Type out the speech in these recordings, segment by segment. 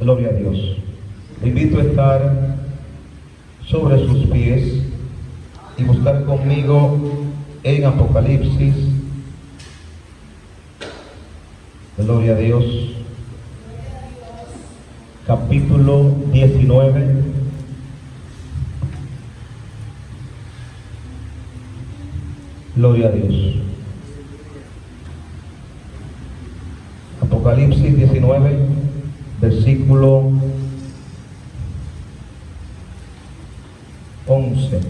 Gloria a Dios. Le invito a estar sobre sus pies y buscar conmigo en Apocalipsis. Gloria a Dios. Capítulo 19. Gloria a Dios. Apocalipsis 19, versículo 11.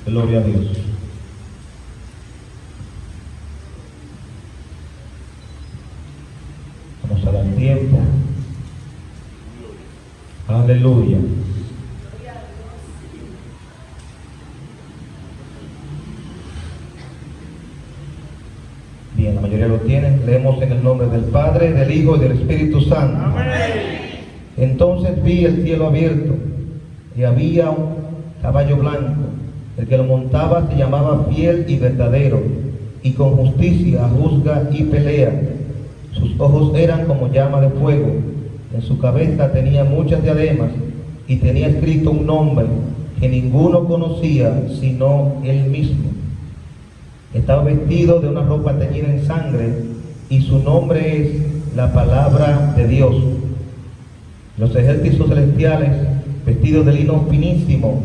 Gloria a Dios. Vamos a dar tiempo. Aleluya. Bien, la mayoría lo tienen. Leemos en el nombre del Padre, del Hijo y del Espíritu Santo. Amén. Entonces vi el cielo abierto y había un caballo blanco. El que lo montaba se llamaba Fiel y Verdadero, y con justicia juzga y pelea. Sus ojos eran como llama de fuego. En su cabeza tenía muchas diademas y tenía escrito un nombre que ninguno conocía sino él mismo. Estaba vestido de una ropa teñida en sangre y su nombre es la Palabra de Dios. Los ejércitos celestiales, vestidos de lino finísimo,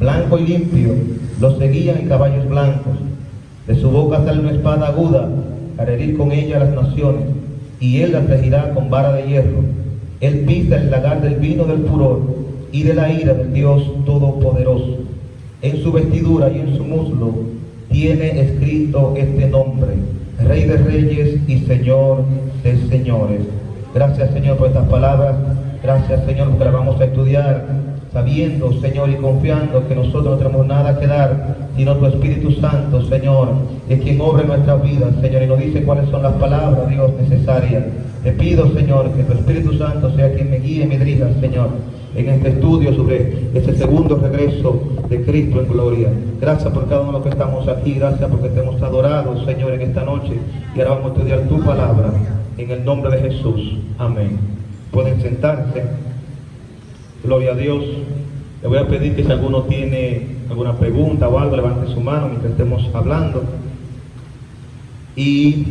blanco y limpio, los seguían en caballos blancos. De su boca sale una espada aguda para herir con ella a las naciones, y él las regirá con vara de hierro. Él pisa el lagar del vino del furor y de la ira del Dios Todopoderoso. En su vestidura y en su muslo tiene escrito este nombre: Rey de Reyes y Señor de Señores. Gracias, Señor, por estas palabras. Gracias, Señor, porque las vamos a estudiar sabiendo, Señor, y confiando que nosotros no tenemos nada que dar, sino tu Espíritu Santo, Señor, es quien obra en nuestras vidas, Señor, y nos dice cuáles son las palabras, Dios, necesarias. Te pido, Señor, que tu Espíritu Santo sea quien me guíe y me dirija, Señor, en este estudio sobre ese segundo regreso de Cristo en gloria. Gracias por cada uno de los que estamos aquí. Gracias porque te hemos adorado, Señor, en esta noche. Y ahora vamos a estudiar tu palabra en el nombre de Jesús. Amén. Pueden sentarse. Gloria a Dios. Le voy a pedir que si alguno tiene alguna pregunta o algo, levante su mano mientras estemos hablando y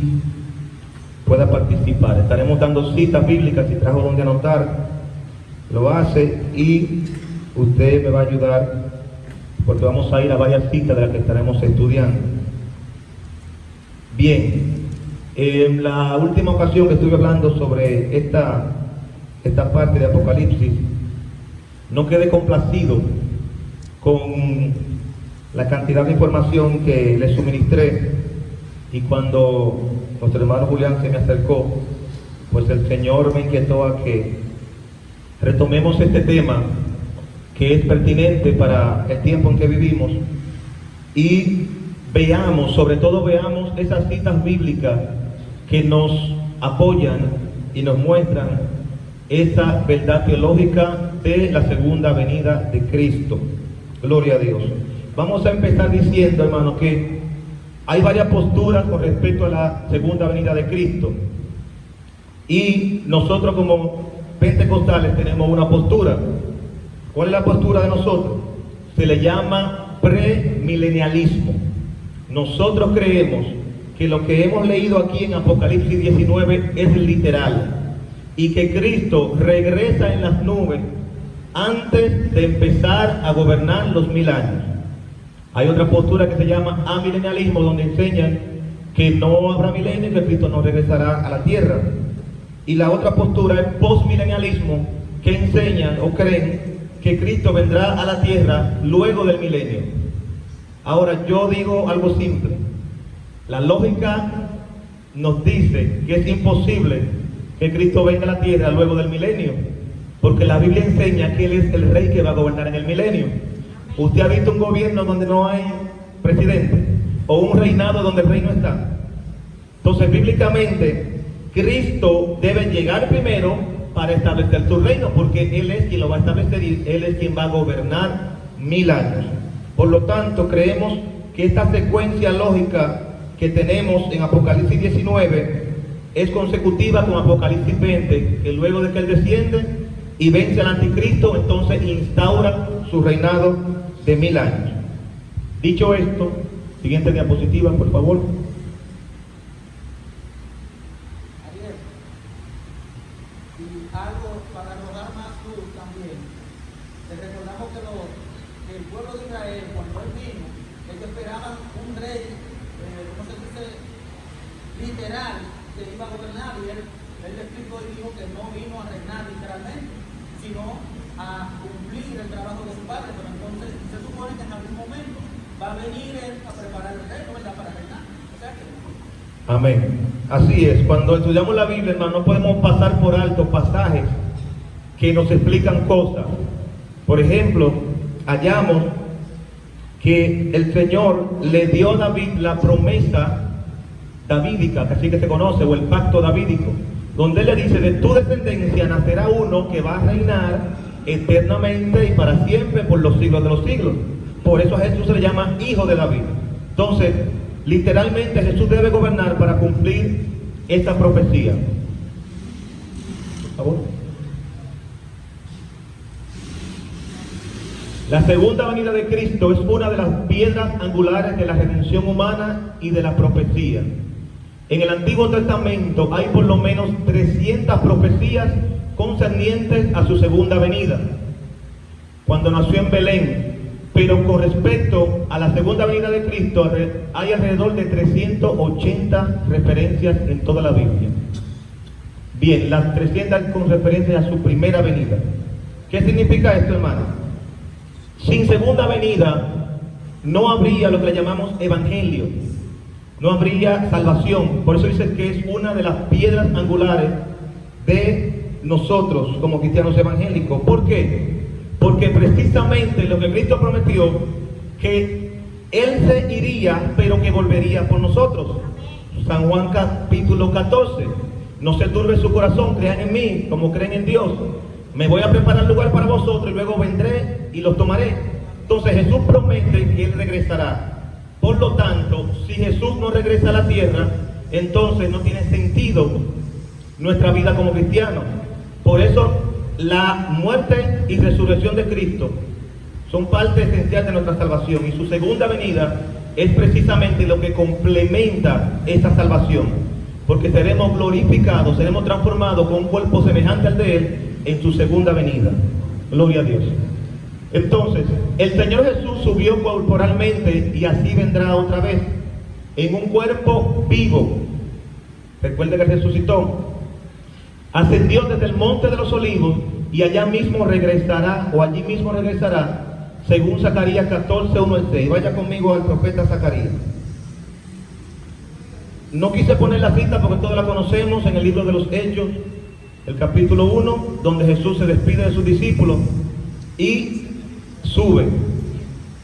pueda participar. Estaremos dando citas bíblicas. Si trajo donde anotar, lo hace, y usted me va a ayudar porque vamos a ir a varias citas de las que estaremos estudiando. Bien, en la última ocasión que estuve hablando sobre esta parte de Apocalipsis, no quedé complacido con la cantidad de información que le suministré, y cuando nuestro hermano Julián se me acercó, pues el Señor me inquietó a que retomemos este tema que es pertinente para el tiempo en que vivimos, y veamos, sobre todo veamos esas citas bíblicas que nos apoyan y nos muestran esa verdad teológica de la segunda venida de Cristo. Gloria a Dios. Vamos a empezar diciendo, hermanos, que hay varias posturas con respecto a la segunda venida de Cristo, y nosotros como pentecostales tenemos una postura. ¿Cuál es la postura de nosotros? Se le llama premilenialismo. Nosotros creemos que lo que hemos leído aquí en Apocalipsis 19 es literal, y que Cristo regresa en las nubes antes de empezar a gobernar los 1000 años. Hay otra postura que se llama amilenialismo, donde enseñan que no habrá milenio y que Cristo no regresará a la tierra. Y la otra postura es postmilenialismo, que enseñan o creen que Cristo vendrá a la tierra luego del milenio. Ahora, yo digo algo simple. La lógica nos dice que es imposible que Cristo venga a la tierra luego del milenio, porque la Biblia enseña que Él es el rey que va a gobernar en el milenio. ¿Usted ha visto un gobierno donde no hay presidente? ¿O un reinado donde el rey no está? Entonces, bíblicamente, Cristo debe llegar primero para establecer su reino, porque Él es quien lo va a establecer y Él es quien va a gobernar 1000 años. Por lo tanto, creemos que esta secuencia lógica que tenemos en Apocalipsis 19 es consecutiva con Apocalipsis 20, que luego de que Él desciende y vence al anticristo, entonces instaura su reinado de 1000 años. Dicho esto, siguiente diapositiva, por favor. Ariel, y algo para arrojar más luz también. Te recordamos que el pueblo de Israel, cuando él vino, ellos esperaban un rey, ¿cómo se dice? Literal, que iba a gobernar, y él le explicó y dijo que no vino a reinar literalmente, sino a cumplir el trabajo de su padre. Pero entonces se supone que en algún momento va a venir él a preparar el reino, ¿verdad?, para reinar. O sea que... Amén. Así es. Cuando estudiamos la Biblia, hermano, no podemos pasar por alto pasajes que nos explican cosas. Por ejemplo, hallamos que el Señor le dio a David la promesa davídica, que así que se conoce, o el pacto davídico, donde Él le dice: de tu descendencia nacerá uno que va a reinar eternamente y para siempre por los siglos de los siglos. Por eso a Jesús se le llama hijo de David. Entonces, literalmente Jesús debe gobernar para cumplir esta profecía. Por favor. La segunda venida de Cristo es una de las piedras angulares de la redención humana y de la profecía. En el Antiguo Testamento hay por lo menos 300 profecías concernientes a su segunda venida, cuando nació en Belén. Pero con respecto a la segunda venida de Cristo, hay alrededor de 380 referencias en toda la Biblia. Bien, las 300 con referencia a su primera venida. ¿Qué significa esto, hermano? Sin segunda venida no habría lo que le llamamos evangelio, no habría salvación. Por eso dice que es una de las piedras angulares de nosotros como cristianos evangélicos. ¿Por qué? Porque precisamente lo que Cristo prometió, que Él se iría, pero que volvería por nosotros. San Juan capítulo 14. No se turbe su corazón, crean en mí como creen en Dios. Me voy a preparar lugar para vosotros y luego vendré y los tomaré. Entonces Jesús promete que Él regresará. Por lo tanto, si Jesús no regresa a la tierra, entonces no tiene sentido nuestra vida como cristianos. Por eso la muerte y resurrección de Cristo son parte esencial de nuestra salvación, y su segunda venida es precisamente lo que complementa esta salvación, porque seremos glorificados, seremos transformados con un cuerpo semejante al de Él en su segunda venida. Gloria a Dios. Entonces, el Señor Jesús subió corporalmente y así vendrá otra vez en un cuerpo vivo. Recuerde que resucitó. Ascendió desde el monte de los olivos y allá mismo regresará, o allí mismo regresará, según Zacarías 14, 1 al 6. Vaya conmigo al profeta Zacarías. No quise poner la cita porque todos la conocemos en el libro de los Hechos, el capítulo 1, donde Jesús se despide de sus discípulos y sube.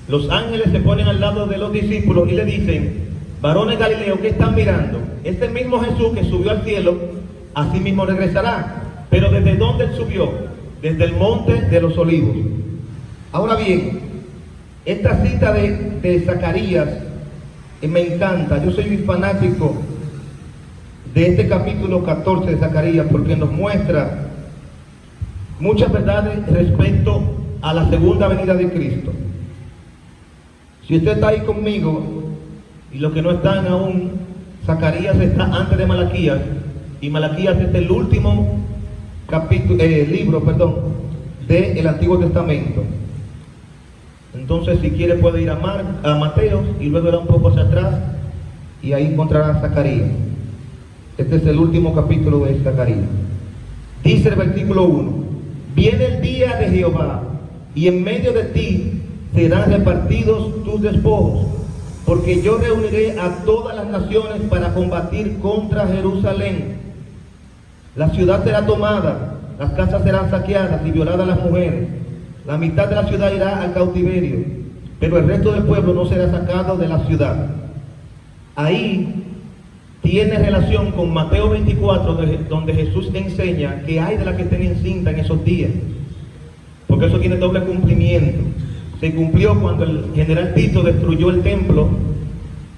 Los ángeles se ponen al lado de los discípulos y le dicen: varones Galileos, ¿qué están mirando? Este mismo Jesús que subió al cielo, así mismo regresará. Pero ¿desde dónde Él subió? Desde el monte de los olivos. Ahora bien, esta cita de Zacarías me encanta. Yo soy un fanático de este capítulo 14 de Zacarías, porque nos muestra muchas verdades respecto a la segunda venida de Cristo. Si usted está ahí conmigo, y los que no están aún, Zacarías está antes de Malaquías, y Malaquías es el último libro del Antiguo Testamento. Entonces, si quiere, puede ir a Mateo y luego ir un poco hacia atrás y ahí encontrará a Zacarías. Este es el último capítulo de Zacarías. Dice el versículo 1: viene el día de Jehová, y en medio de ti serán repartidos tus despojos, porque yo reuniré a todas las naciones para combatir contra Jerusalén. La ciudad será tomada, las casas serán saqueadas y violadas las mujeres. La mitad de la ciudad irá al cautiverio, pero el resto del pueblo no será sacado de la ciudad. Ahí tiene relación con Mateo 24, donde Jesús enseña que hay de las que estén encinta en esos días, porque eso tiene doble cumplimiento. Se cumplió cuando el general Tito destruyó el templo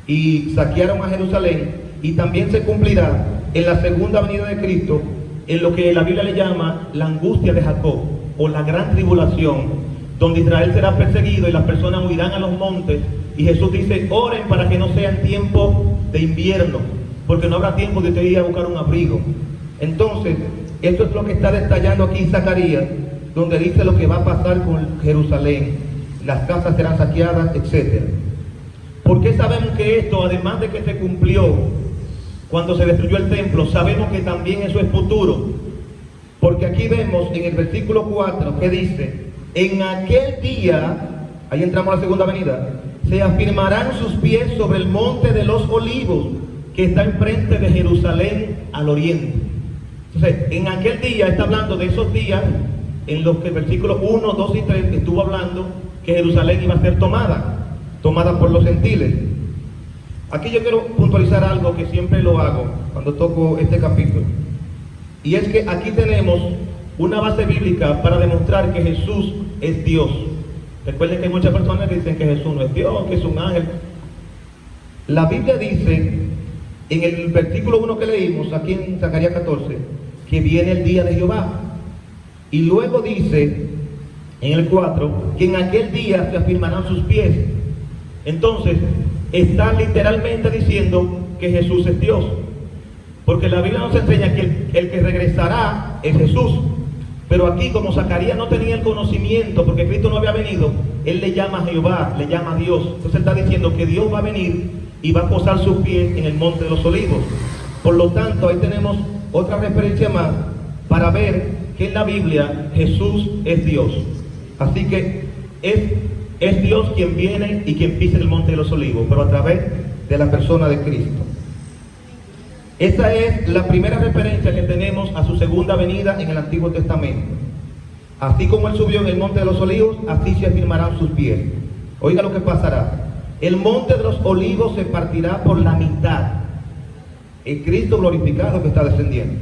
y saquearon a Jerusalén, y también se cumplirá en la segunda venida de Cristo, en lo que la Biblia le llama la angustia de Jacob, o la gran tribulación, donde Israel será perseguido y las personas huirán a los montes, y Jesús dice, oren para que no sea en tiempo de invierno, porque no habrá tiempo de usted ir a buscar un abrigo. Entonces, esto es lo que está detallando aquí Zacarías, donde dice lo que va a pasar con Jerusalén, las casas serán saqueadas, etc. ¿Por qué sabemos que esto, además de que se cumplió cuando se destruyó el templo, sabemos que también eso es futuro? Porque aquí vemos en el versículo 4 que dice, en aquel día, ahí entramos a la segunda venida, se afirmarán sus pies sobre el monte de los olivos, que está enfrente de Jerusalén al oriente. Entonces, en aquel día, está hablando de esos días en los que el versículo 1, 2 y 3 estuvo hablando que Jerusalén iba a ser tomada por los gentiles. Aquí yo quiero puntualizar algo que siempre lo hago cuando toco este capítulo, y es que aquí tenemos una base bíblica para demostrar que Jesús es Dios. Recuerden que hay muchas personas que dicen que Jesús no es Dios, que es un ángel. La Biblia dice en el versículo 1 que leímos aquí en Zacarías 14 que viene el día de Jehová, y luego dice en el 4 que en aquel día se afirmarán sus pies. Entonces está literalmente diciendo que Jesús es Dios, porque la Biblia nos enseña que el que regresará es Jesús. Pero aquí, como Zacarías no tenía el conocimiento, porque Cristo no había venido, él le llama a Jehová, le llama a Dios. Entonces está diciendo que Dios va a venir y va a posar sus pies en el monte de los olivos. Por lo tanto, ahí tenemos otra referencia más para ver que en la Biblia Jesús es Dios. Así que es Dios quien viene y quien pisa el monte de los olivos, pero a través de la persona de Cristo. Esa es la primera referencia que tenemos a su segunda venida en el Antiguo Testamento. Así como él subió en el monte de los olivos, así se afirmarán sus pies. Oiga lo que pasará. El monte de los olivos se partirá por la mitad. El Cristo glorificado que está descendiendo.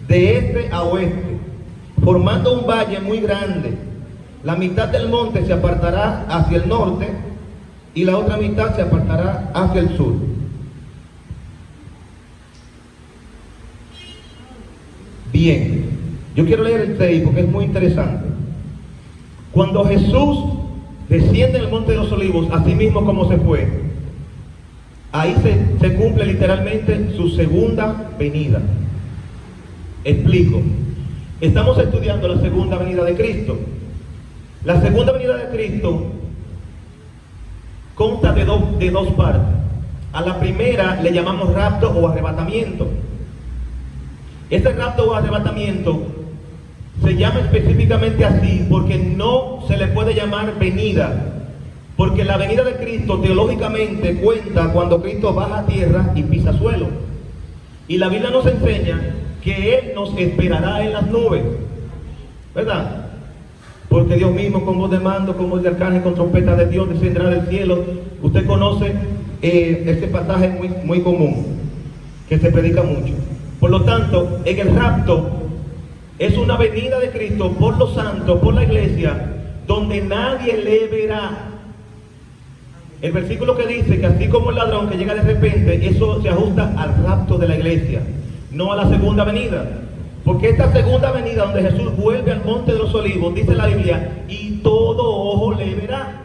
De este a oeste, formando un valle muy grande. La mitad del monte se apartará hacia el norte y la otra mitad se apartará hacia el sur. Bien, yo quiero leer el 6 porque es muy interesante. Cuando Jesús desciende en el monte de los olivos, así mismo como se fue, ahí se cumple literalmente su segunda venida. Explico. Estamos estudiando la segunda venida de Cristo. La segunda venida de Cristo consta de dos partes. A la primera le llamamos rapto o arrebatamiento. Este rapto o arrebatamiento se llama específicamente así porque no se le puede llamar venida, porque la venida de Cristo teológicamente cuenta cuando Cristo baja a tierra y pisa suelo, y la Biblia nos enseña que Él nos esperará en las nubes, ¿verdad? Porque Dios mismo con voz de mando, con voz de arcángel, con trompeta de Dios descenderá del cielo. Usted conoce este pasaje muy común que se predica mucho. Por lo tanto, en el rapto es una venida de Cristo por los santos, por la iglesia, donde nadie le verá. El versículo que dice que así como el ladrón que llega de repente, eso se ajusta al rapto de la iglesia, no a la segunda venida. Porque esta segunda venida donde Jesús vuelve al monte de los olivos, dice la Biblia, y todo ojo le verá.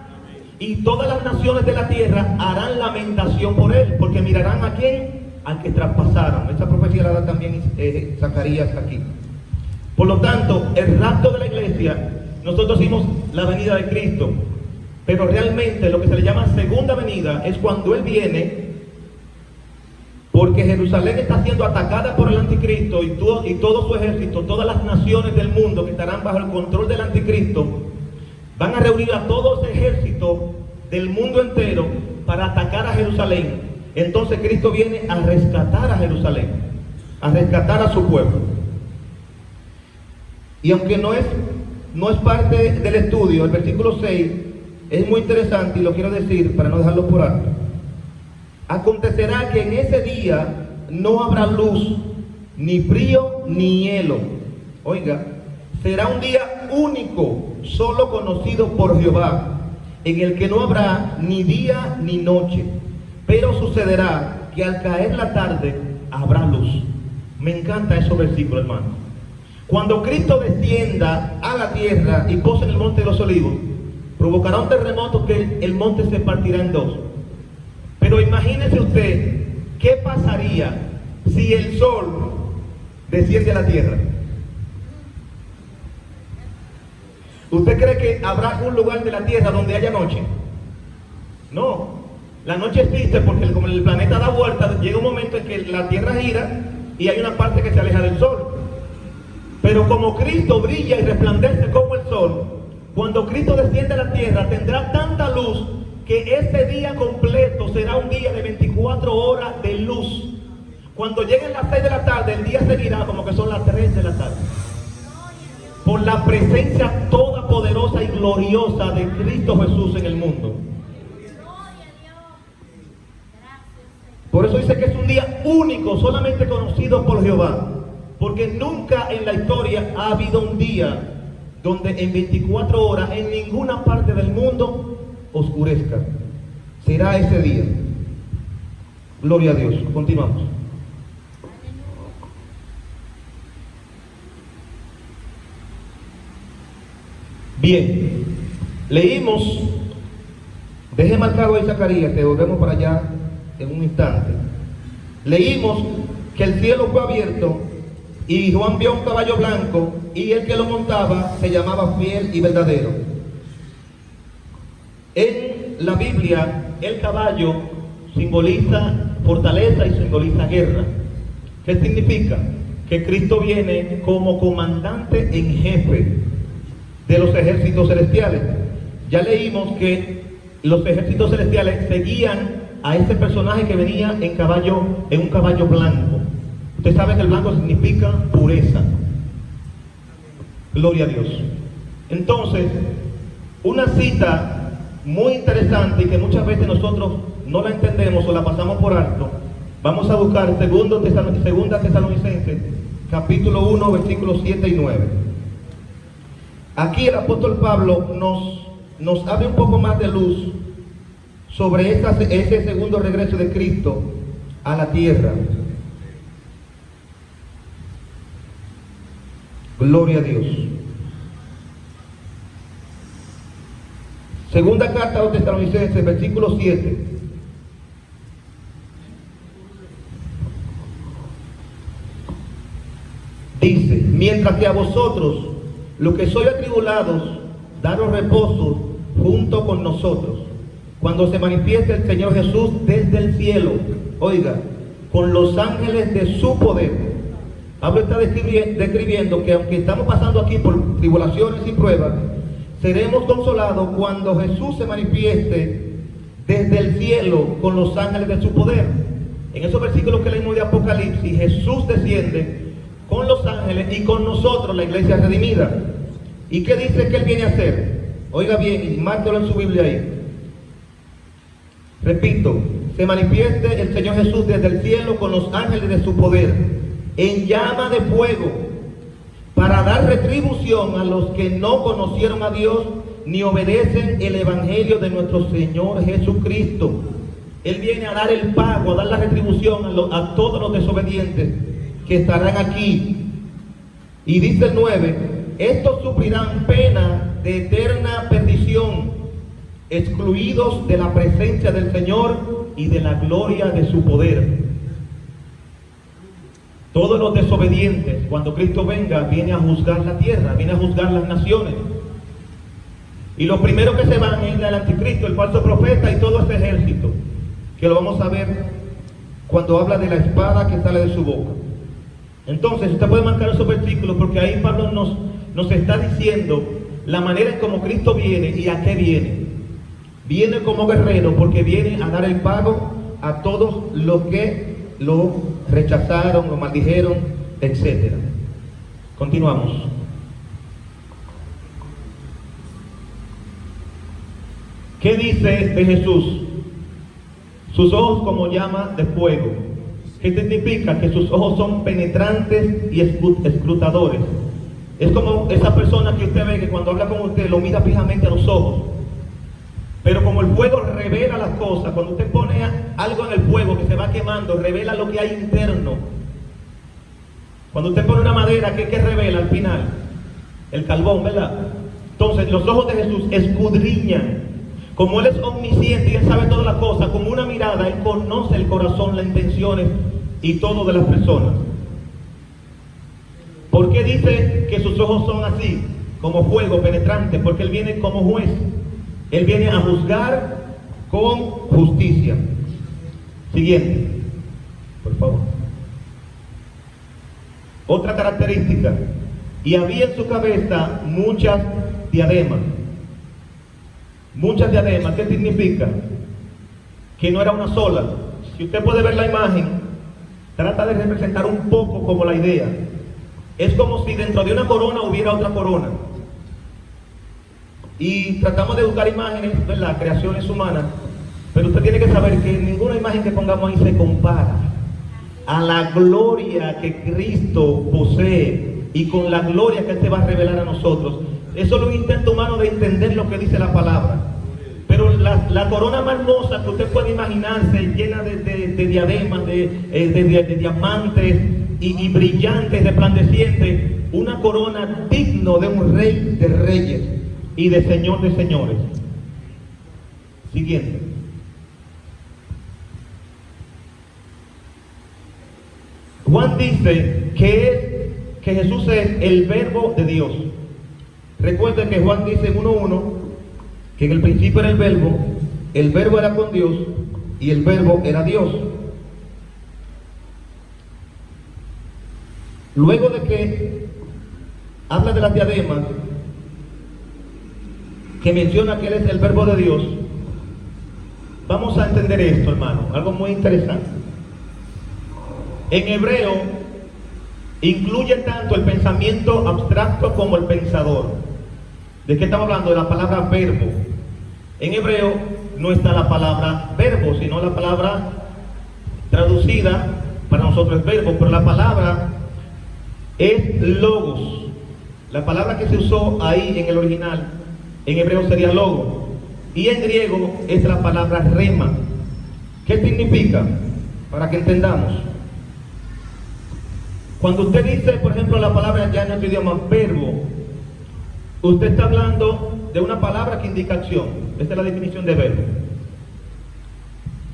Y todas las naciones de la tierra harán lamentación por él, porque mirarán a quién, al que traspasaron. Esta profecía la da también Zacarías aquí. Por lo tanto, el rapto de la iglesia, nosotros decimos la venida de Cristo, pero realmente lo que se le llama segunda venida es cuando Él viene, porque Jerusalén está siendo atacada por el anticristo y todo su ejército, todas las naciones del mundo que estarán bajo el control del anticristo, van a reunir a todo ese ejército del mundo entero para atacar a Jerusalén. Entonces Cristo viene a rescatar a Jerusalén, a rescatar a su pueblo. Y aunque no es parte del estudio, el versículo 6 es muy interesante y lo quiero decir para no dejarlo por alto. Acontecerá que en ese día no habrá luz, ni frío, ni hielo. Oiga, será un día único, solo conocido por Jehová, en el que no habrá ni día ni noche. Pero sucederá que al caer la tarde habrá luz. Me encanta esos versículos, hermano. Cuando Cristo descienda a la tierra y pose en el monte de los olivos, provocará un terremoto que el monte se partirá en dos. Pero imagínese usted, ¿qué pasaría si el sol desciende a la tierra? ¿Usted cree que habrá algún lugar de la tierra donde haya noche? No. La noche existe porque como el planeta da vuelta, llega un momento en que la tierra gira y hay una parte que se aleja del sol. Pero como Cristo brilla y resplandece como el sol, cuando Cristo desciende a la tierra tendrá tanta luz que ese día completo será un día de 24 horas de luz. Cuando lleguen las 6 de la tarde, el día seguirá como que son las 3 de la tarde. Por la presencia todopoderosa y gloriosa de Cristo Jesús en el mundo. Por eso dice que es un día único, solamente conocido por Jehová. Porque nunca en la historia ha habido un día donde en 24 horas en ninguna parte del mundo oscurezca. Será ese día. Gloria a Dios. Continuamos. Bien, leímos, deje marcado ahí Zacarías, te volvemos para allá en un instante. Leímos que el cielo fue abierto y Juan vio un caballo blanco y el que lo montaba se llamaba Fiel y Verdadero. En la Biblia el caballo simboliza fortaleza y simboliza guerra. ¿Qué significa? Que Cristo viene como comandante en jefe de los ejércitos celestiales. Ya leímos que los ejércitos celestiales seguían a ese personaje que venía en un caballo blanco. Usted sabe que el blanco significa pureza. Gloria a Dios. Entonces, una cita muy interesante y que muchas veces nosotros no la entendemos o la pasamos por alto. Vamos a buscar Segunda Tesalonicenses, capítulo 1, versículos 7 y 9. Aquí el apóstol Pablo nos abre un poco más de luz sobre ese segundo regreso de Cristo a la tierra. Gloria a Dios. Segunda carta a los Tesalonicenses, versículo 7. Dice: mientras que a vosotros, los que sois atribulados, daros reposo junto con nosotros, cuando se manifieste el Señor Jesús desde el cielo, oiga, con los ángeles de su poder. Pablo está describiendo que aunque estamos pasando aquí por tribulaciones y pruebas, seremos consolados cuando Jesús se manifieste desde el cielo con los ángeles de su poder. En esos versículos que leímos de Apocalipsis, Jesús desciende con los ángeles y con nosotros, la iglesia redimida. ¿Y qué dice que Él viene a hacer? Oiga bien, y márquelo en su Biblia ahí. Repito, se manifieste el Señor Jesús desde el cielo con los ángeles de su poder, en llama de fuego, para dar retribución a los que no conocieron a Dios ni obedecen el evangelio de nuestro Señor Jesucristo. Él viene a dar el pago, a dar la retribución a todos los desobedientes que estarán aquí. Y dice el 9: estos sufrirán pena de eterna perdición, excluidos de la presencia del Señor y de la gloria de su poder. Todos los desobedientes, cuando Cristo venga, viene a juzgar la tierra, viene a juzgar las naciones. Y los primeros que se van es el anticristo, el falso profeta y todo ese ejército, que lo vamos a ver cuando habla de la espada que sale de su boca. Entonces, usted puede marcar esos versículos porque ahí Pablo nos está diciendo la manera en cómo Cristo viene y a qué viene. Viene como guerrero porque viene a dar el pago a todos los que lo rechazaron, lo maldijeron, etc. Continuamos. ¿Qué dice de Jesús? Sus ojos como llama de fuego. ¿Qué significa? Que sus ojos son penetrantes y escrutadores. Es como esa persona que usted ve que cuando habla con usted lo mira fijamente a los ojos. Pero como el fuego revela las cosas, cuando usted pone algo en el fuego que se va quemando, revela lo que hay interno. Cuando usted pone una madera, ¿qué revela al final? El carbón, ¿verdad? Entonces, los ojos de Jesús escudriñan. Como Él es omnisciente y Él sabe todas las cosas, con una mirada Él conoce el corazón, las intenciones y todo de las personas. ¿Por qué dice que sus ojos son así, como fuego penetrante? Porque Él viene como juez. Él viene a juzgar con justicia. Siguiente, por favor. Otra característica. Y había en su cabeza muchas diademas. Muchas diademas. ¿Qué significa? Que no era una sola. Si usted puede ver la imagen, trata de representar un poco como la idea. Es como si dentro de una corona hubiera otra corona. Y tratamos de buscar imágenes, ¿verdad? Creaciones humanas. Pero usted tiene que saber que ninguna imagen que pongamos ahí se compara a la gloria que Cristo posee y con la gloria que Él se va a revelar a nosotros. Eso es un intento humano de entender lo que dice la palabra. Pero la corona más hermosa que usted puede imaginarse, llena de diademas, de diamantes y brillantes, resplandecientes, una corona digno de un rey de reyes y de señor de señores. Siguiente. Juan dice que Jesús es el verbo de Dios. Recuerden que Juan dice en 1:1 que en el principio era el verbo era con Dios y el verbo era Dios. Luego de que habla de las diademas, que menciona que Él es el verbo de Dios, vamos a entender esto, hermano, algo muy interesante. En hebreo incluye tanto el pensamiento abstracto como el pensador. ¿De qué estamos hablando? De la palabra verbo. En hebreo no está la palabra verbo, sino la palabra traducida para nosotros es verbo, pero la palabra es logos. La palabra que se usó ahí en el original, en hebreo sería logo. Y en griego es la palabra rema. ¿Qué significa? Para que entendamos. Cuando usted dice, por ejemplo, la palabra ya en nuestro idioma, verbo, usted está hablando de una palabra que indica acción. Esta es la definición de verbo.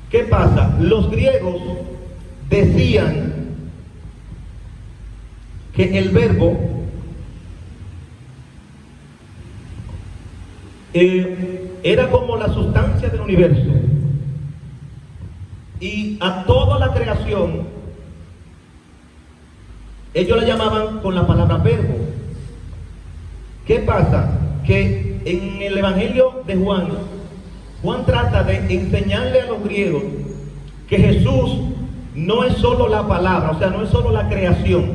¿Qué pasa? Los griegos decían que el verbo era como la sustancia del universo. Y a toda la creación ellos la llamaban con la palabra verbo. ¿Qué pasa? Que en el Evangelio de Juan trata de enseñarle a los griegos que Jesús no es solo la palabra, o sea, no es solo la creación,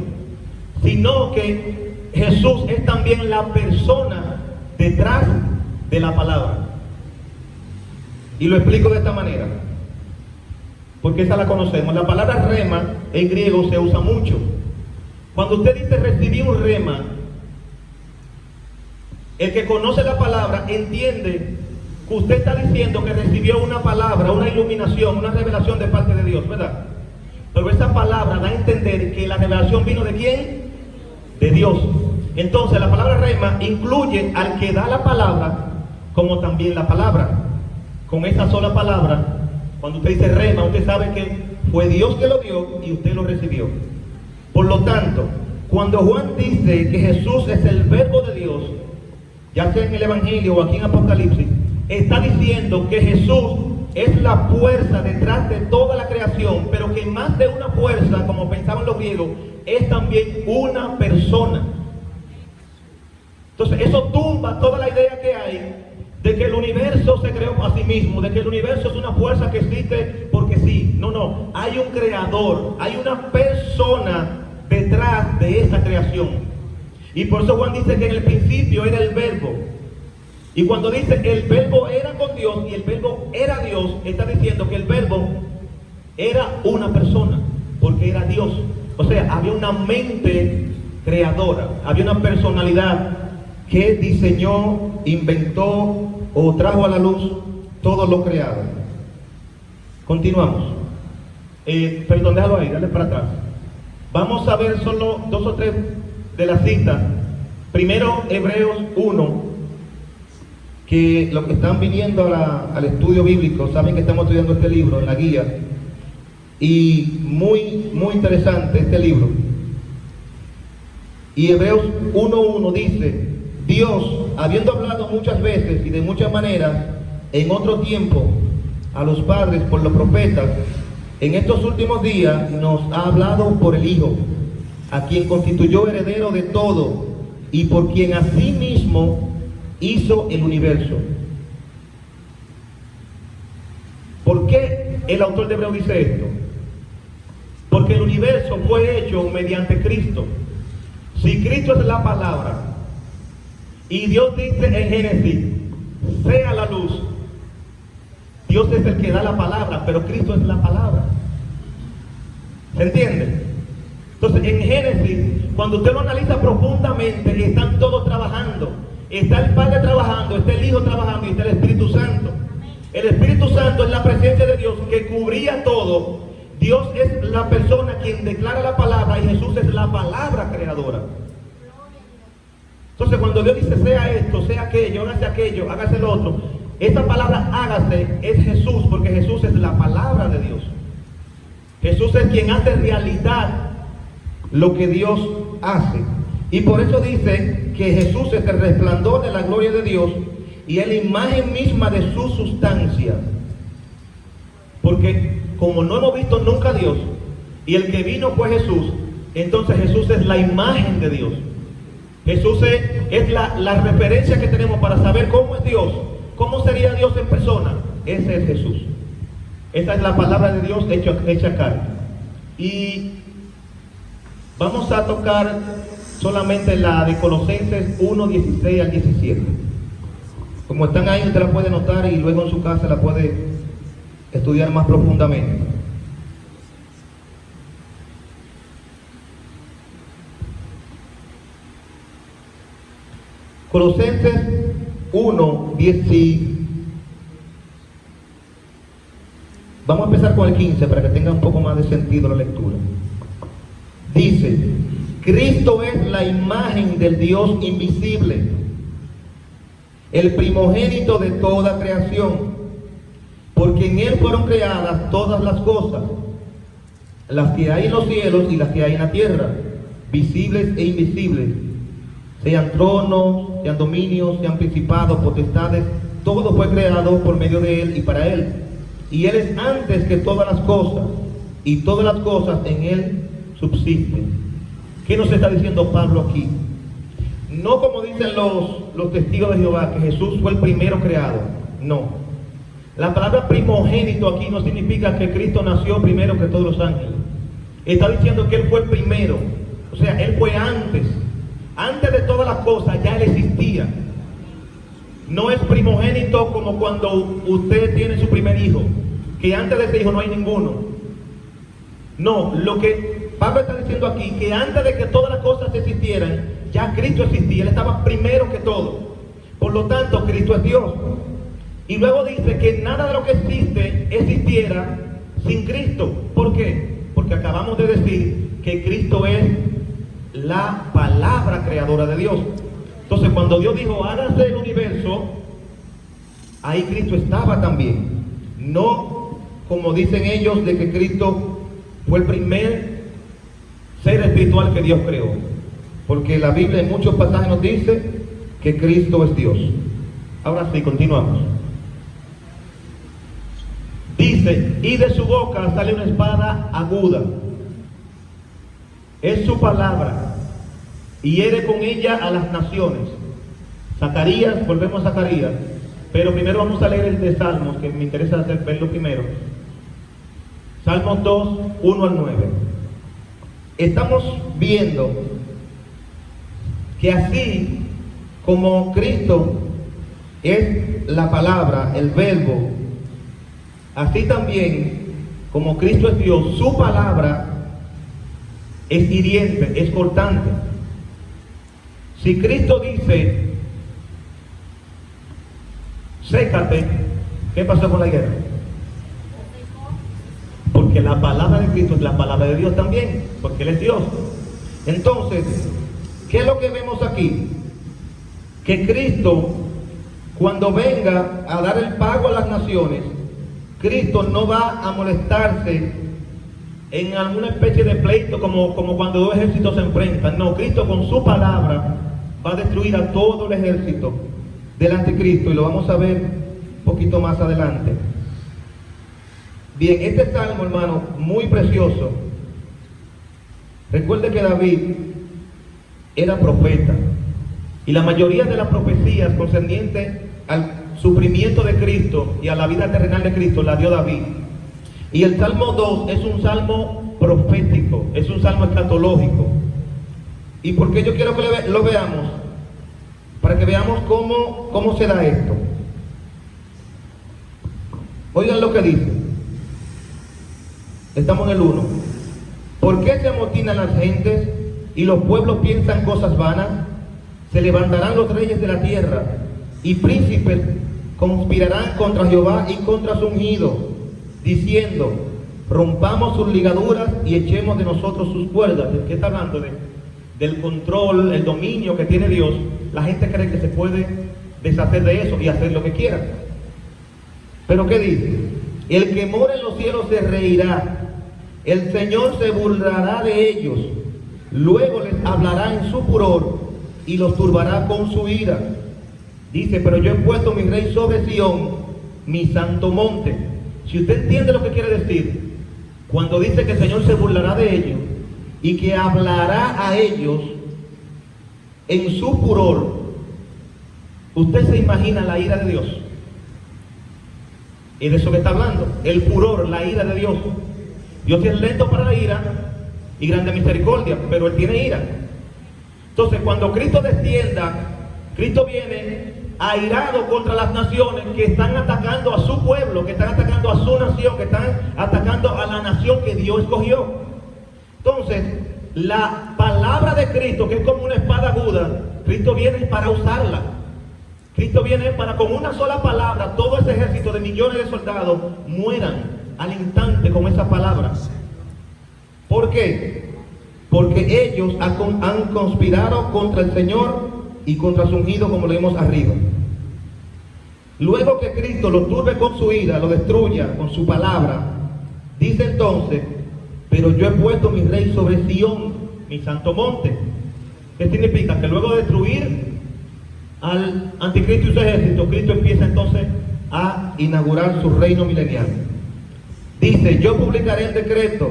sino que Jesús es también la persona detrás de la palabra. Y lo explico de esta manera, porque esa la conocemos. La palabra rema en griego se usa mucho. Cuando usted dice recibí un rema, el que conoce la palabra entiende que usted está diciendo que recibió una palabra, una iluminación, una revelación de parte de Dios, ¿verdad? Pero esa palabra da a entender que la revelación vino ¿de quién? De Dios. Entonces la palabra rema incluye al que da la palabra como también la palabra. Con esa sola palabra, cuando usted dice rema, usted sabe que fue Dios que lo dio y usted lo recibió. Por lo tanto, cuando Juan dice que Jesús es el verbo de Dios, ya sea en el Evangelio o aquí en Apocalipsis, está diciendo que Jesús es la fuerza detrás de toda la creación, pero que más de una fuerza, como pensaban los griegos, es también una persona. Entonces eso tumba toda la idea que hay de que el universo se creó a sí mismo, de que el universo es una fuerza que existe porque sí. No, hay un creador, hay una persona detrás de esa creación. Y por eso Juan dice que en el principio era el verbo. Y cuando dice el verbo era con Dios y el verbo era Dios, está diciendo que el verbo era una persona, porque era Dios. O sea, había una mente creadora, había una personalidad que diseñó, inventó o trajo a la luz todo lo creado. Continuamos. Perdón, déjalo ahí, dale para atrás. Vamos a ver solo 2 o 3 de las citas. Primero, Hebreos 1, que los que están viniendo al estudio bíblico saben que estamos estudiando este libro en la guía, y muy interesante este libro. Y Hebreos 1:1 dice: Dios, habiendo hablado muchas veces y de muchas maneras en otro tiempo a los padres por los profetas, en estos últimos días nos ha hablado por el Hijo, a quien constituyó heredero de todo y por quien asimismo hizo el universo. ¿Por qué el autor de Hebreos dice esto? Porque el universo fue hecho mediante Cristo. Si Cristo es la palabra, y Dios dice en Génesis, sea la luz, Dios es el que da la palabra, pero Cristo es la palabra. ¿Se entiende? Entonces, en Génesis, cuando usted lo analiza profundamente, están todos trabajando. Está el Padre trabajando, está el Hijo trabajando y está el Espíritu Santo. El Espíritu Santo es la presencia de Dios que cubría todo. Dios es la persona quien declara la palabra y Jesús es la palabra creadora. Entonces, cuando Dios dice sea esto, sea aquello, hágase lo otro, esa palabra hágase es Jesús, porque Jesús es la palabra de Dios. Jesús es quien hace realidad lo que Dios hace. Y por eso dice que Jesús es el resplandor de la gloria de Dios y es la imagen misma de su sustancia. Porque como no hemos visto nunca a Dios y el que vino fue Jesús, entonces Jesús es la imagen de Dios. Jesús es la referencia que tenemos para saber cómo es Dios, cómo sería Dios en persona. Ese es Jesús. Esa es la palabra de Dios hecha carne. Y vamos a tocar solamente la de Colosenses 1, 16 al 17. Como están ahí, usted la puede notar y luego en su casa la puede estudiar más profundamente. Colosenses 1, 10. Vamos a empezar con el 15 para que tenga un poco más de sentido la lectura. Dice: Cristo es la imagen del Dios invisible, el primogénito de toda creación, porque en Él fueron creadas todas las cosas, las que hay en los cielos y las que hay en la tierra, visibles e invisibles, sean tronos, sean dominios, sean principados, potestades, todo fue creado por medio de Él y para Él. Y Él es antes que todas las cosas, y todas las cosas en Él subsisten. ¿Qué nos está diciendo Pablo aquí? No como dicen los testigos de Jehová, que Jesús fue el primero creado. No. La palabra primogénito aquí no significa que Cristo nació primero que todos los ángeles. Está diciendo que Él fue el primero. O sea, Él fue antes. Antes de todas las cosas ya Él existía. No es primogénito como cuando usted tiene su primer hijo, que antes de ese hijo no hay ninguno. No, lo que Pablo está diciendo aquí, que antes de que todas las cosas existieran, ya Cristo existía, Él estaba primero que todo. Por lo tanto, Cristo es Dios. Y luego dice que nada de lo que existe existiera sin Cristo. ¿Por qué? Porque acabamos de decir que Cristo es la palabra creadora de Dios. Entonces, cuando Dios dijo hágase el universo, ahí Cristo estaba también. No como dicen ellos de que Cristo fue el primer ser espiritual que Dios creó, porque la Biblia en muchos pasajes nos dice que Cristo es Dios. Ahora sí, continuamos. Dice: y de su boca sale una espada aguda, es su palabra, y hiere con ella a las naciones. Zacarías, volvemos a Zacarías, pero primero vamos a leer el de Salmos, que me interesa verlo primero. Salmos 2, 1 al 9. Estamos viendo que así como Cristo es la palabra, el verbo, así también como Cristo es Dios, su palabra es hiriente, es cortante. Si Cristo dice sécate, ¿qué pasó con la higuera? ¿Por porque la palabra de Cristo es la palabra de Dios también, porque Él es Dios. Entonces, ¿qué es lo que vemos aquí? Que Cristo, cuando venga a dar el pago a las naciones, Cristo no va a molestarse en alguna especie de pleito como cuando dos ejércitos se enfrentan. No, Cristo con su palabra va a destruir a todo el ejército del anticristo, y lo vamos a ver un poquito más adelante. Bien, este salmo, hermano, muy precioso. Recuerde que David era profeta, y la mayoría de las profecías concernientes al sufrimiento de Cristo y a la vida terrenal de Cristo la dio David. Y el Salmo 2 es un salmo profético, es un salmo escatológico. ¿Y por qué yo quiero que lo veamos? Para que veamos cómo se da esto. Oigan lo que dice. Estamos en el 1. ¿Por qué se amotinan las gentes y los pueblos piensan cosas vanas? Se levantarán los reyes de la tierra y príncipes conspirarán contra Jehová y contra su ungido, diciendo: rompamos sus ligaduras y echemos de nosotros sus cuerdas. ¿De qué está hablando? Del control, el dominio que tiene Dios. La gente cree que se puede deshacer de eso y hacer lo que quiera. Pero ¿qué dice? El que mora en los cielos se reirá, el Señor se burlará de ellos, luego les hablará en su furor y los turbará con su ira. Dice: pero yo he puesto mi rey sobre Sión, mi santo monte. Si usted entiende lo que quiere decir, cuando dice que el Señor se burlará de ellos y que hablará a ellos en su furor, usted se imagina la ira de Dios. Y de eso que está hablando, el furor, la ira de Dios. Dios es lento para la ira y grande misericordia, pero Él tiene ira. Entonces, cuando Cristo descienda, Cristo viene airado contra las naciones que están atacando a su pueblo, que están atacando a su nación, que están atacando a la nación que Dios escogió. Entonces, la palabra de Cristo, que es como una espada aguda, Cristo viene para usarla. Cristo viene para, con una sola palabra, todo ese ejército de millones de soldados mueran al instante con esa palabra. ¿Por qué? Porque ellos han conspirado contra el Señor y contra su ungido, como leemos arriba. Luego que Cristo lo turbe con su ira, lo destruya con su palabra, dice entonces: pero yo he puesto mi rey sobre Sión, mi santo monte. ¿Qué significa? Que luego de destruir al anticristo y su ejército, Cristo empieza entonces a inaugurar su reino milenial. Dice: yo publicaré el decreto,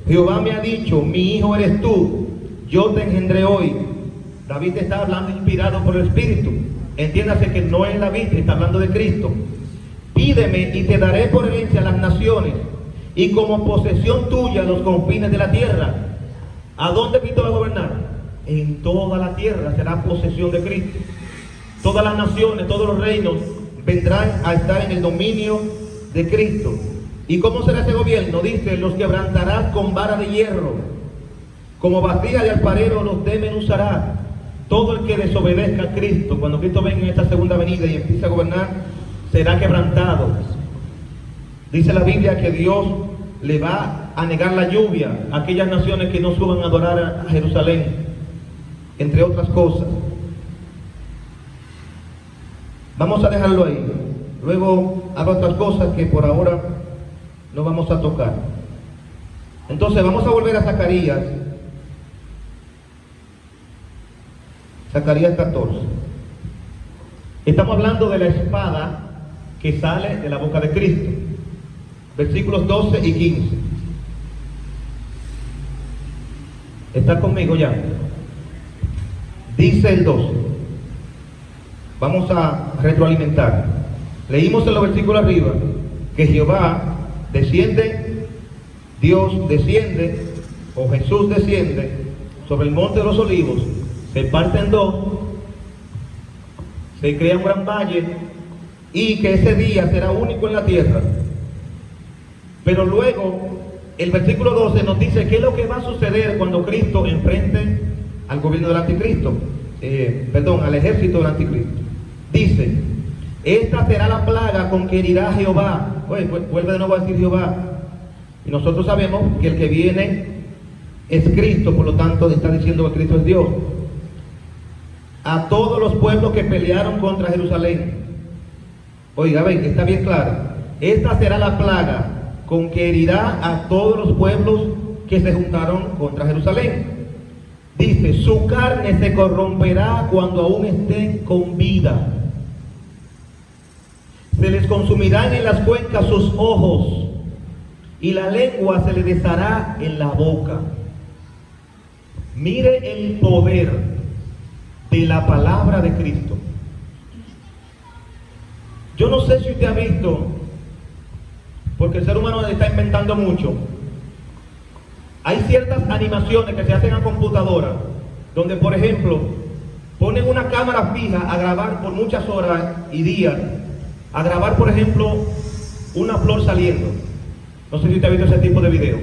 Jehová me ha dicho, mi hijo eres tú, yo te engendré hoy. David está hablando inspirado por el Espíritu. Entiéndase que no es David, está hablando de Cristo. Pídeme y te daré por herencia las naciones, y como posesión tuya los confines de la tierra. ¿A dónde Cristo va a gobernar? En toda la tierra será posesión de Cristo. Todas las naciones, todos los reinos vendrán a estar en el dominio de Cristo. ¿Y cómo será ese gobierno? Dice: los quebrantarás con vara de hierro, como vasija de alfarero los desmenuzará. Todo el que desobedezca a Cristo, cuando Cristo venga en esta segunda venida y empiece a gobernar, será quebrantado. Dice la Biblia que Dios le va a negar la lluvia a aquellas naciones que no suban a adorar a Jerusalén, entre otras cosas. Vamos a dejarlo ahí. Luego habrá otras cosas que por ahora no vamos a tocar. Entonces vamos a volver a Zacarías. Zacarías 14. Estamos hablando de la espada que sale de la boca de Cristo. Versículos 12 y 15. ¿Está conmigo ya? Dice el 12. Vamos a retroalimentar. Leímos en los versículos arriba que Jehová desciende, Dios desciende, o Jesús desciende sobre el monte de los olivos, se parte en dos, se crea un gran valle, y que ese día será único en la tierra. Pero luego el versículo 12 nos dice qué es lo que va a suceder cuando Cristo enfrente al gobierno del anticristo, al ejército del anticristo. Dice: esta será la plaga con que herirá Jehová. Vuelve de nuevo a decir Jehová. Y nosotros sabemos que el que viene es Cristo, por lo tanto está diciendo que Cristo es Dios. A todos los pueblos que pelearon contra Jerusalén. Oiga, ven, está bien claro. Esta será la plaga con que herirá a todos los pueblos que se juntaron contra Jerusalén. Dice, su carne se corromperá cuando aún estén con vida. Se les consumirán en las cuencas sus ojos, y la lengua se le deshará en la boca. Mire el poder de la palabra de Cristo. Yo no sé si usted ha visto, porque el ser humano está inventando mucho. Hay ciertas animaciones que se hacen a computadora, donde por ejemplo ponen una cámara fija a grabar por muchas horas y días, a grabar por ejemplo una flor saliendo. No sé si usted ha visto ese tipo de video.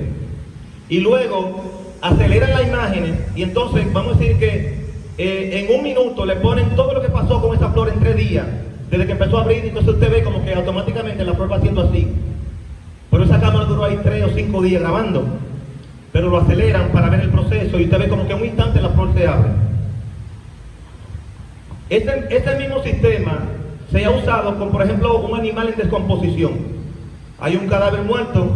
Y luego aceleran las imágenes y entonces vamos a decir que en un minuto le ponen todo lo que pasó con esa flor en 3 días, desde que empezó a abrir, y entonces usted ve como que automáticamente la flor va haciendo así. Pero esa cámara duró ahí 3 o 5 días grabando, pero lo aceleran para ver el proceso y usted ve como que en un instante la flor se abre. Este mismo sistema se ha usado con, por ejemplo, un animal en descomposición. Hay un cadáver muerto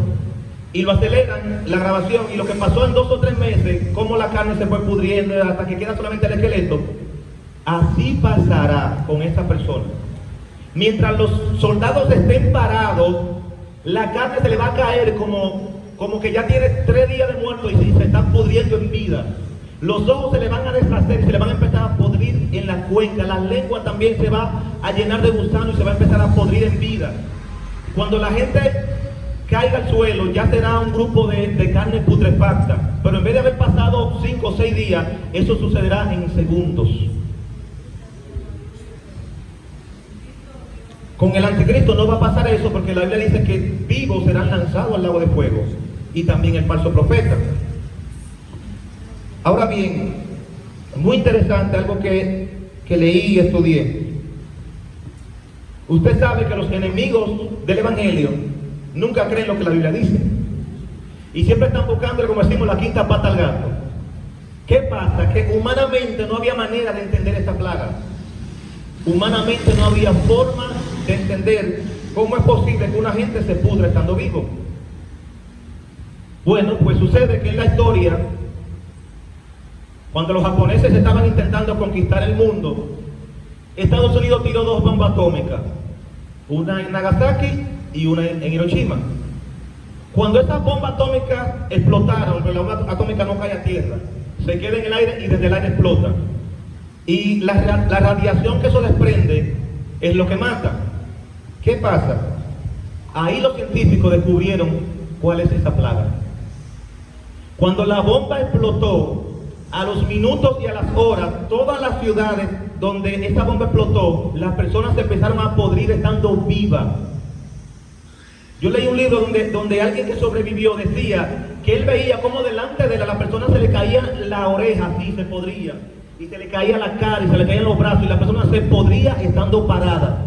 y lo aceleran la grabación, y lo que pasó en 2 o 3 meses, cómo la carne se fue pudriendo hasta que queda solamente el esqueleto. Así pasará con esta persona. Mientras los soldados estén parados, la carne se le va a caer como que ya tiene 3 días de muerto y se está pudriendo en vida. Los ojos se le van a deshacer, se le van a empezar a podrir en la cuenca. La lengua también se va a llenar de gusano y se va a empezar a podrir en vida. Cuando la gente caiga al suelo, ya será un grupo de carne putrefacta. Pero en vez de haber pasado 5 o 6 días, eso sucederá en segundos. Con el anticristo no va a pasar eso, porque la Biblia dice que vivos serán lanzados al lago de fuego, y también el falso profeta. Ahora bien, muy interesante algo que leí y estudié. Usted sabe que los enemigos del evangelio nunca creen lo que la Biblia dice, y siempre están buscando, como decimos, la quinta pata al gato. ¿Qué pasa? Que humanamente no había manera de entender esta plaga. Humanamente no había forma de entender cómo es posible que una gente se pudra estando vivo. Bueno, pues sucede que en la historia, cuando los japoneses estaban intentando conquistar el mundo, Estados Unidos tiró 2 bombas atómicas, una en Nagasaki y una en Hiroshima. Cuando esas bombas atómicas explotaron, pero la bomba atómica no cae a tierra, se queda en el aire y desde el aire explota. Y la radiación que eso desprende es lo que mata. ¿Qué pasa? Ahí los científicos descubrieron cuál es esa plaga. Cuando la bomba explotó, a los minutos y a las horas, todas las ciudades donde esta bomba explotó, las personas se empezaron a podrir estando vivas. Yo leí un libro donde alguien que sobrevivió decía que él veía cómo delante de él a la persona se le caía la oreja, así se podría, y se le caía la cara, y se le caían los brazos, y la persona se podría estando parada.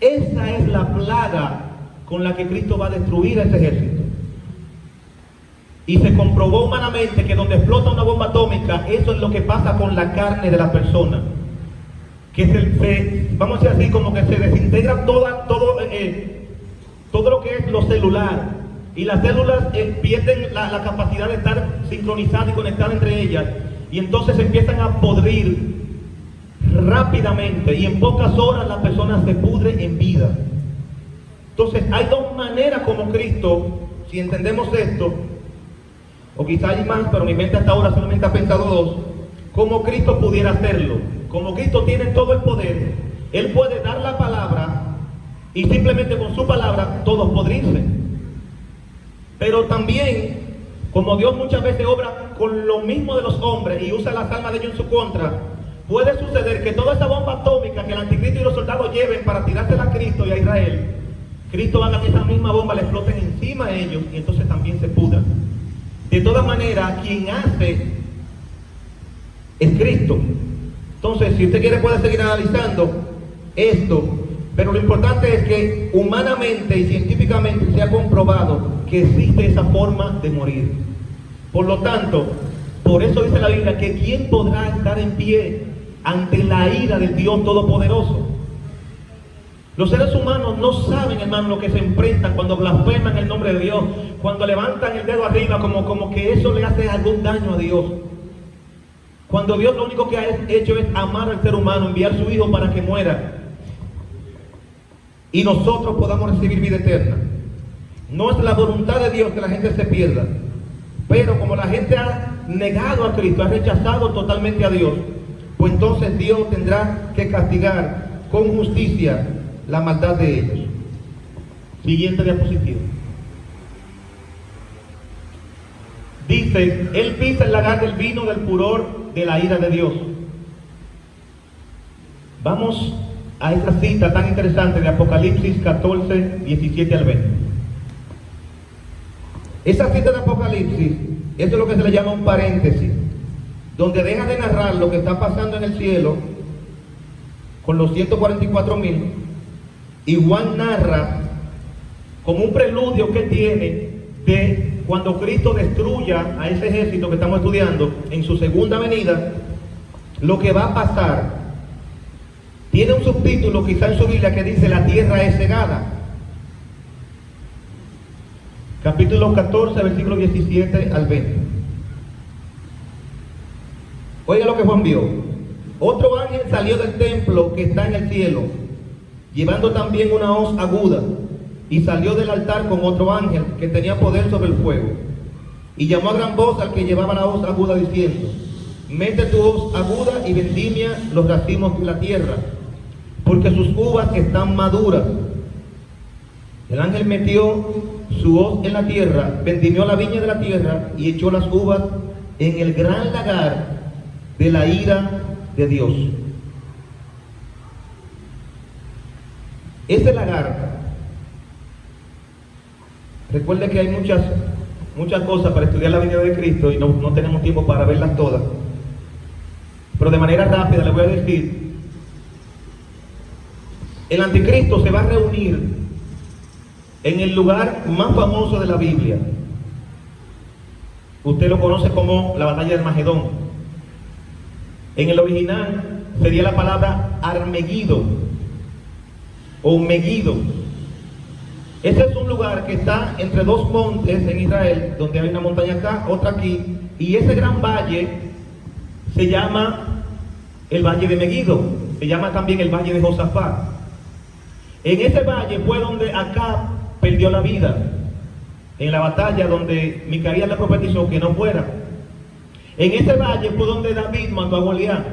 Esa es la plaga con la que Cristo va a destruir a ese ejército. Y se comprobó humanamente que donde explota una bomba atómica, eso es lo que pasa con la carne de la persona. Que vamos a decir así, como que se desintegra todo lo que es lo celular. Y las células pierden la capacidad de estar sincronizadas y conectadas entre ellas. Y entonces empiezan a podrir rápidamente, y en pocas horas la persona se pudre en vida. Entonces hay 2 maneras como Cristo, si entendemos esto, o quizá hay más, pero mi mente hasta ahora solamente ha pensado 2, como Cristo pudiera hacerlo. Como Cristo tiene todo el poder, Él puede dar la palabra y simplemente con su palabra todos podrirse. Pero también, como Dios muchas veces obra con lo mismo de los hombres y usa las almas de ellos en su contra, puede suceder que toda esa bomba atómica que el anticristo y los soldados lleven para tirársela a Cristo y a Israel, Cristo haga que esa misma bomba le exploten encima a ellos y entonces también se pudran. De todas maneras, quien hace es Cristo. Entonces, si usted quiere, puede seguir analizando esto, Pero lo importante es que humanamente y científicamente se ha comprobado que existe esa forma de morir. Por lo tanto, por eso dice la Biblia que ¿quién podrá estar en pie ante la ira del Dios Todopoderoso? Los seres humanos no saben, hermano, lo que se enfrentan cuando blasfeman el nombre de Dios, cuando levantan el dedo arriba como que eso le hace algún daño a Dios. Cuando Dios lo único que ha hecho es amar al ser humano, enviar a su Hijo para que muera y nosotros podamos recibir vida eterna. No es la voluntad de Dios que la gente se pierda, pero como la gente ha negado a Cristo, ha rechazado totalmente a Dios, pues entonces Dios tendrá que castigar con justicia la maldad de ellos. Siguiente diapositiva. Dice, él pisa el lagar del vino del furor de la ira de Dios. Vamos a esta cita tan interesante de Apocalipsis 14, 17 al 20. Esa cita de Apocalipsis, eso es lo que se le llama un paréntesis, donde deja de narrar lo que está pasando en el cielo con los 144,000, y Juan narra como un preludio que tiene de cuando Cristo destruya a ese ejército que estamos estudiando en su segunda venida, lo que va a pasar. Tiene un subtítulo quizá en su Biblia que dice la tierra es cegada. Capítulo 14, versículo 17 al 20. Oiga lo que Juan vio. Otro ángel salió del templo que está en el cielo, llevando también una hoz aguda, y salió del altar con otro ángel que tenía poder sobre el fuego, y llamó a gran voz al que llevaba la hoz aguda diciendo: mete tu hoz aguda y vendimia los racimos de la tierra, porque sus uvas están maduras. El ángel metió su hoz en la tierra, vendimió la viña de la tierra y echó las uvas en el gran lagar de la ira de Dios. Ese lagar, recuerde que hay muchas cosas para estudiar la venida de Cristo y no tenemos tiempo para verlas todas, pero de manera rápida le voy a decir: el anticristo se va a reunir en el lugar más famoso de la Biblia. Usted lo conoce como la batalla de Armagedón. En el original sería la palabra Armegido o Megido. Ese es un lugar que está entre dos montes en Israel, donde hay una montaña acá, otra aquí, y ese gran valle se llama el Valle de Megido, se llama también el Valle de Josafat. En ese valle fue donde Acab perdió la vida, en la batalla donde Micaías le profetizó que no fuera. En ese valle fue donde David mandó a Goliat.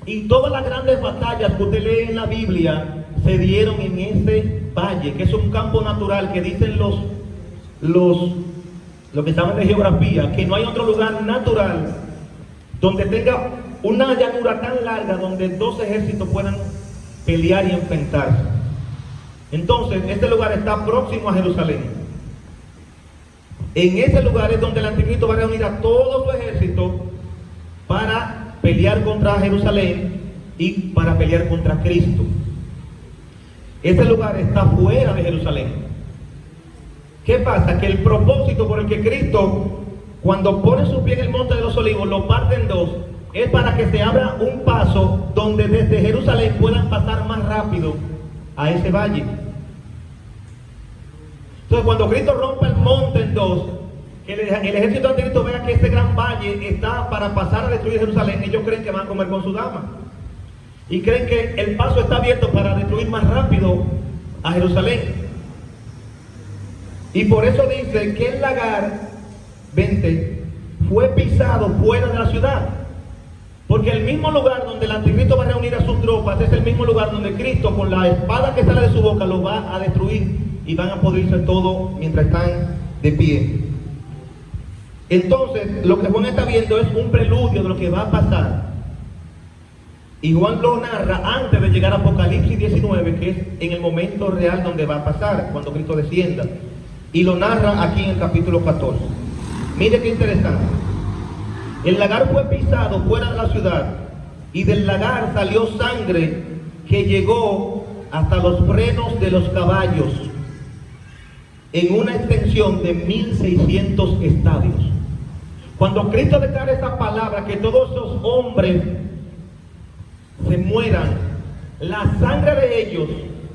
Y todas las grandes batallas que usted lee en la Biblia se dieron en ese valle, que es un campo natural, que dicen los que saben de geografía, que no hay otro lugar natural donde tenga una llanura tan larga donde dos ejércitos puedan pelear y enfrentarse. Entonces, este lugar está próximo a Jerusalén. En ese lugar es donde el anticristo va a reunir a todo su ejército para pelear contra Jerusalén y para pelear contra Cristo. Ese lugar está fuera de Jerusalén. ¿Qué pasa? Que el propósito por el que Cristo, cuando pone su pie en el monte de los olivos, lo parte en dos, es para que se abra un paso donde desde Jerusalén puedan pasar más rápido a ese valle. Entonces, cuando Cristo rompe el monte en dos, que el ejército anticristo vea que ese gran valle está para pasar a destruir Jerusalén, ellos creen que van a comer con su dama y creen que el paso está abierto para destruir más rápido a Jerusalén. Y por eso dice que el lagar 20 fue pisado fuera de la ciudad, porque el mismo lugar donde el anticristo va a reunir a sus tropas es el mismo lugar donde Cristo, con la espada que sale de su boca, lo va a destruir y van a pudrirse todo mientras están de pie. Entonces, lo que Juan está viendo es un preludio de lo que va a pasar. Y Juan lo narra antes de llegar a Apocalipsis 19, que es en el momento real donde va a pasar, cuando Cristo descienda. Y lo narra aquí en el capítulo 14. Mire qué interesante. El lagar fue pisado fuera de la ciudad, y del lagar salió sangre que llegó hasta los frenos de los caballos, en una extensión de 1600 estadios. Cuando Cristo declara esa palabra, que todos esos hombres se mueran, la sangre de ellos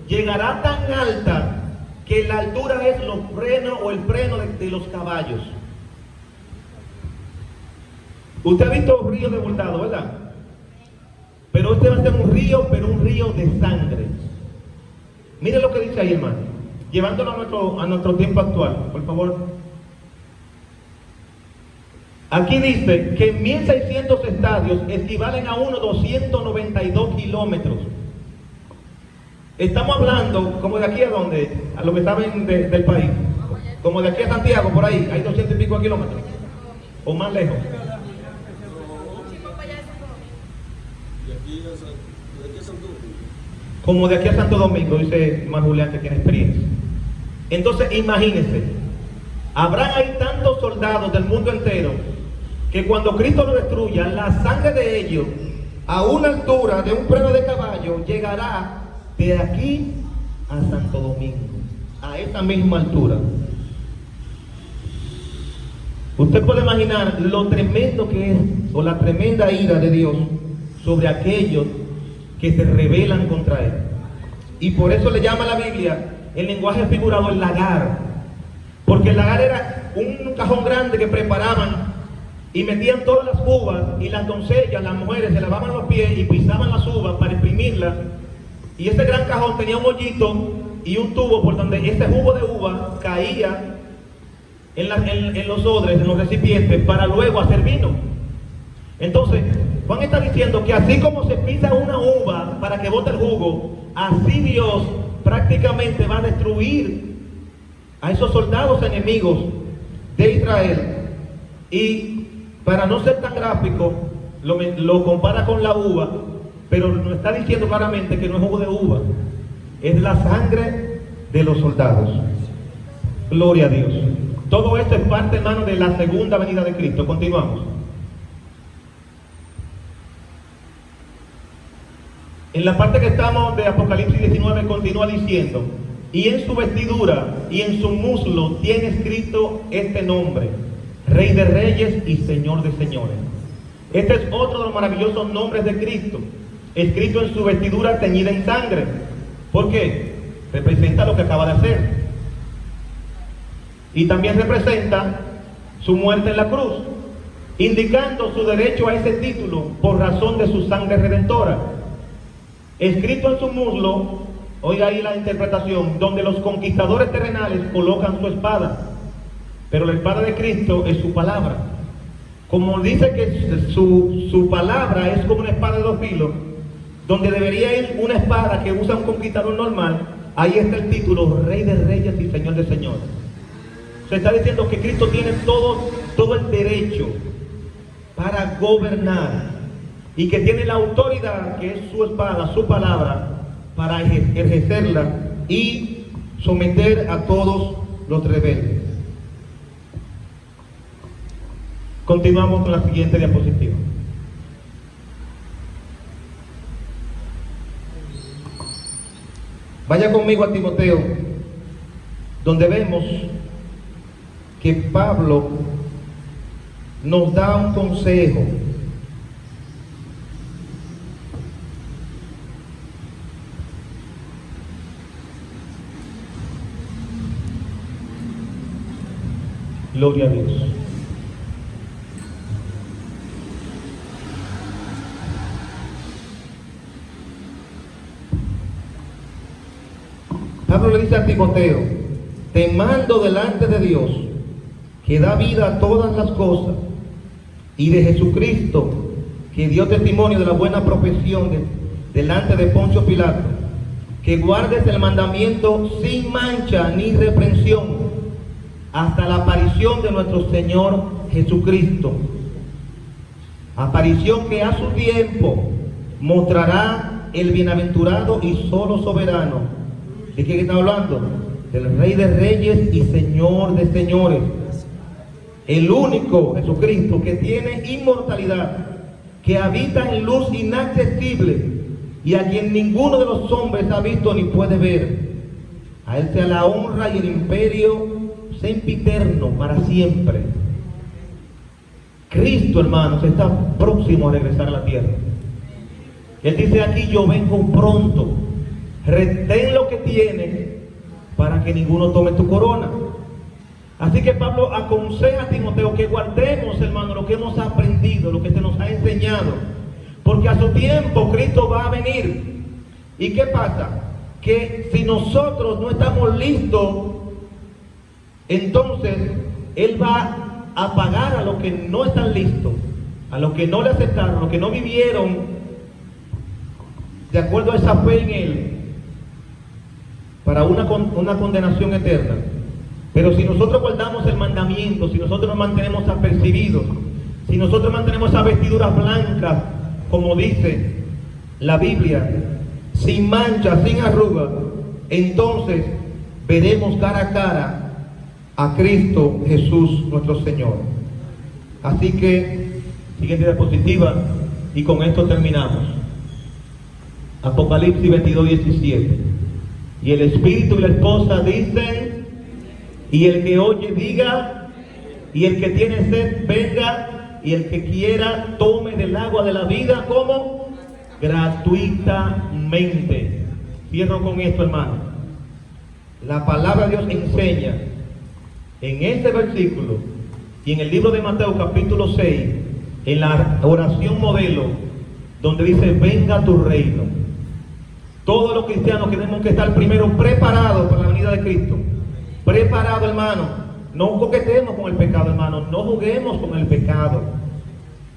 llegará tan alta que la altura es los frenos o el freno de los caballos. Usted ha visto un río desbordado, ¿verdad? Pero este va a ser un río, pero un río de sangre. Mire lo que dice ahí, hermano, llevándolo a nuestro tiempo actual, por favor. Aquí dice que 1600 estadios equivalen a unos 292 kilómetros. Estamos hablando como de aquí a donde, a lo que saben del país, como de aquí a Santiago, por ahí, hay 200 y pico de kilómetros, o más lejos. Como de aquí a Santo Domingo, dice Mar Julián, que tiene experiencia. Entonces, imagínense, habrán ahí tantos soldados del mundo entero que cuando Cristo lo destruya, la sangre de ellos, a una altura de un freno de caballo, llegará de aquí a Santo Domingo, a esa misma altura. Usted puede imaginar lo tremendo que es, o la tremenda ira de Dios sobre aquellos que se rebelan contra él. Y por eso le llama a la Biblia el lenguaje figurado el lagar, porque el lagar era un cajón grande que preparaban y metían todas las uvas, y las doncellas, las mujeres, se lavaban los pies y pisaban las uvas para exprimirlas, y ese gran cajón tenía un hoyito y un tubo por donde ese jugo de uva caía en los odres, en los recipientes, para luego hacer vino. Entonces Juan está diciendo que así como se pisa una uva para que bote el jugo, así Dios prácticamente va a destruir a esos soldados enemigos de Israel. Y para no ser tan gráfico, lo compara con la uva, pero nos está diciendo claramente que no es jugo de uva, es la sangre de los soldados. Gloria a Dios. Todo esto es parte, hermano, de la segunda venida de Cristo. Continuamos. En la parte que estamos de Apocalipsis 19 continúa diciendo: y en su vestidura y en su muslo tiene escrito este nombre: Rey de Reyes y Señor de Señores. Este es otro de los maravillosos nombres de Cristo, escrito en su vestidura teñida en sangre. ¿Por qué? Representa lo que acaba de hacer. Y también representa su muerte en la cruz, indicando su derecho a ese título por razón de su sangre redentora. Escrito en su muslo, oiga ahí la interpretación, donde los conquistadores terrenales colocan su espada, pero la espada de Cristo es su palabra. Como dice que su palabra es como una espada de dos filos, donde debería ir una espada que usa un conquistador normal, ahí está el título Rey de Reyes y Señor de Señores. Se está diciendo que Cristo tiene todo el derecho para gobernar, y que tiene la autoridad, que es su espada, su palabra, para ejercerla y someter a todos los rebeldes. Continuamos con la siguiente diapositiva. Vaya conmigo a Timoteo, donde vemos que Pablo nos da un consejo. Gloria a Dios. Pablo le dice a Timoteo: te mando delante de Dios, que da vida a todas las cosas, y de Jesucristo, que dio testimonio de la buena profesión delante de Poncio Pilato, que guardes el mandamiento sin mancha ni reprensión hasta la aparición de nuestro Señor Jesucristo, aparición que a su tiempo mostrará el bienaventurado y solo soberano. ¿De quién está hablando? Del Rey de Reyes y Señor de Señores, el único Jesucristo que tiene inmortalidad, que habita en luz inaccesible, y a quien ninguno de los hombres ha visto ni puede ver. A Él sea la honra y el imperio sempiterno para siempre. Cristo, hermanos, está próximo a regresar a la tierra. Él dice aquí: yo vengo pronto. Retén lo que tienes para que ninguno tome tu corona. Así que Pablo aconseja a Timoteo que guardemos, hermano, lo que hemos aprendido, lo que se nos ha enseñado, porque a su tiempo Cristo va a venir. ¿Y qué pasa? Que si nosotros no estamos listos, entonces Él va a pagar a los que no están listos, a los que no le aceptaron, a los que no vivieron de acuerdo a esa fe en Él, para una condenación eterna. Pero si nosotros guardamos el mandamiento, si nosotros nos mantenemos apercibidos, si nosotros mantenemos esas vestiduras blancas, como dice la Biblia, sin mancha, sin arruga, entonces veremos cara a cara a Cristo Jesús nuestro Señor. Así que, siguiente diapositiva, y con esto terminamos. Apocalipsis 22:17. Y el Espíritu y la esposa dicen, y el que oye diga, y el que tiene sed venga, y el que quiera tome del agua de la vida, ¿cómo? Gratuitamente. Cierro con esto, hermano. La palabra de Dios enseña en este versículo y en el libro de Mateo capítulo 6, en la oración modelo, donde dice: venga tu reino. Todos los cristianos tenemos que estar primero preparados para la venida de Cristo. Preparados, hermano. No coquetemos con el pecado, hermano. No juguemos con el pecado.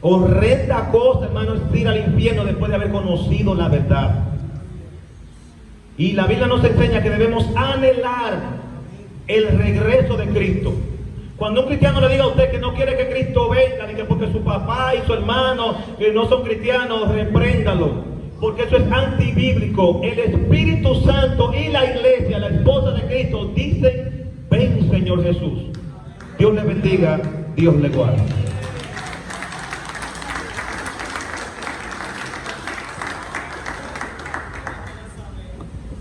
Horrenda cosa, hermano, es ir al infierno después de haber conocido la verdad. Y la Biblia nos enseña que debemos anhelar el regreso de Cristo. Cuando un cristiano le diga a usted que no quiere que Cristo venga, ni que porque su papá y su hermano que no son cristianos, repréndalo, porque eso es antibíblico. El Espíritu Santo y la iglesia, la esposa de Cristo, dicen: ven, Señor Jesús. Dios le bendiga, Dios le guarde.